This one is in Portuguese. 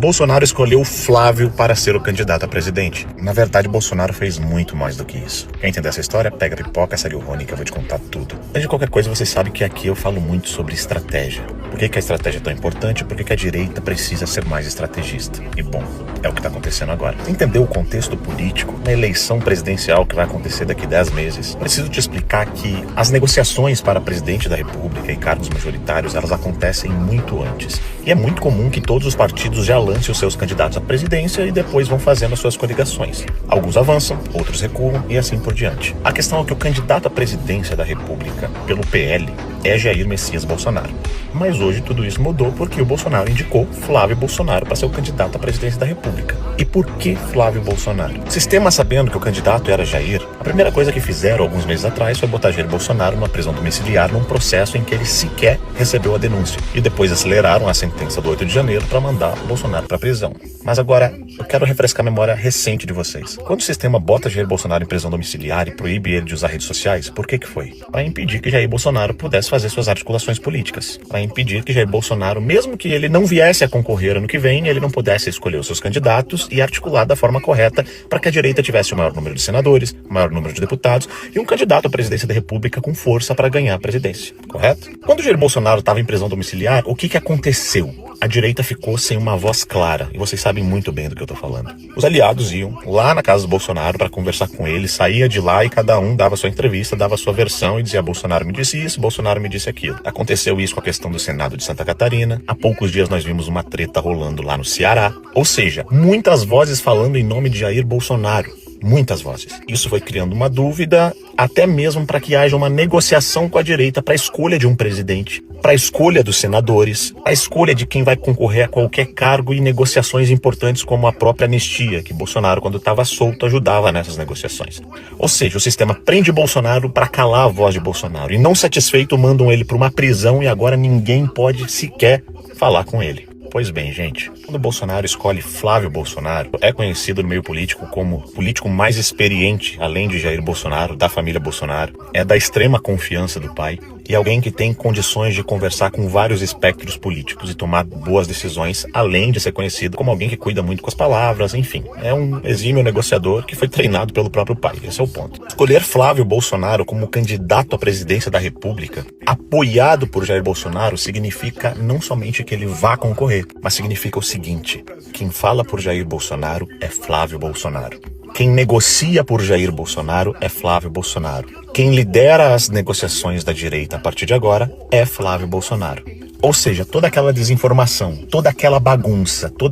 Bolsonaro escolheu Flávio para ser o candidato a presidente. Na verdade, Bolsonaro fez muito mais do que isso. Quer entender essa história? Pega a pipoca, segue o Rony, que eu vou te contar tudo. Antes de qualquer coisa, vocês sabem que aqui eu falo muito sobre estratégia. Por que a estratégia é tão importante? Por que a direita precisa ser mais estrategista? E bom, é o que está acontecendo agora. Entender o contexto político, na eleição presidencial que vai acontecer daqui a 10 meses, preciso te explicar que as negociações para presidente da República e cargos majoritários, elas acontecem muito antes. E é muito comum que todos os partidos já lancem os seus candidatos à presidência e depois vão fazendo as suas coligações. Alguns avançam, outros recuam e assim por diante. A questão é que o candidato à presidência da República, pelo PL, é Jair Messias Bolsonaro. Mas hoje tudo isso mudou porque o Bolsonaro indicou Flávio Bolsonaro para ser o candidato à presidência da República. E por que Flávio Bolsonaro? O sistema, sabendo que o candidato era Jair, a primeira coisa que fizeram alguns meses atrás foi botar Jair Bolsonaro numa prisão domiciliar num processo em que ele sequer recebeu a denúncia. E depois aceleraram a sentença do 8 de janeiro para mandar o Bolsonaro para a prisão. Mas agora, eu quero refrescar a memória recente de vocês. Quando o sistema bota Jair Bolsonaro em prisão domiciliar e proíbe ele de usar redes sociais, por que foi? Para impedir que Jair Bolsonaro pudesse fazer suas articulações políticas. Para impedir que Jair Bolsonaro, mesmo que ele não viesse a concorrer ano que vem, ele não pudesse escolher os seus candidatos e articular da forma correta para que a direita tivesse o maior número de senadores, o maior número de deputados e um candidato à presidência da República com força para ganhar a presidência. Correto? Quando Jair Bolsonaro estava em prisão domiciliar, o que aconteceu? A direita ficou sem uma voz clara, e vocês sabem muito bem do que eu tô falando. Os aliados iam lá na casa do Bolsonaro para conversar com ele, saía de lá e cada um dava sua entrevista, dava sua versão e dizia: Bolsonaro me disse isso, Bolsonaro me disse aquilo. Aconteceu isso com a questão do Senado de Santa Catarina. Há poucos dias nós vimos uma treta rolando lá no Ceará. Ou seja, muitas vozes falando em nome de Jair Bolsonaro. Muitas vozes. Isso foi criando uma dúvida, até mesmo para que haja uma negociação com a direita para a escolha de um presidente, para a escolha dos senadores, a escolha de quem vai concorrer a qualquer cargo e negociações importantes como a própria anistia, que Bolsonaro, quando estava solto, ajudava nessas negociações. Ou seja, o sistema prende Bolsonaro para calar a voz de Bolsonaro e, não satisfeito, mandam ele para uma prisão e agora ninguém pode sequer falar com ele. Pois bem, gente, quando Bolsonaro escolhe Flávio Bolsonaro, é conhecido no meio político como o político mais experiente, além de Jair Bolsonaro, da família Bolsonaro, é da extrema confiança do pai e alguém que tem condições de conversar com vários espectros políticos e tomar boas decisões, além de ser conhecido como alguém que cuida muito com as palavras, enfim. É um exímio negociador que foi treinado pelo próprio pai, esse é o ponto. Escolher Flávio Bolsonaro como candidato à presidência da República, apoiado por Jair Bolsonaro, significa não somente que ele vá concorrer, mas significa o seguinte: quem fala por Jair Bolsonaro é Flávio Bolsonaro. Quem negocia por Jair Bolsonaro é Flávio Bolsonaro. Quem lidera as negociações da direita a partir de agora é Flávio Bolsonaro. Ou seja, toda aquela desinformação, toda aquela bagunça, toda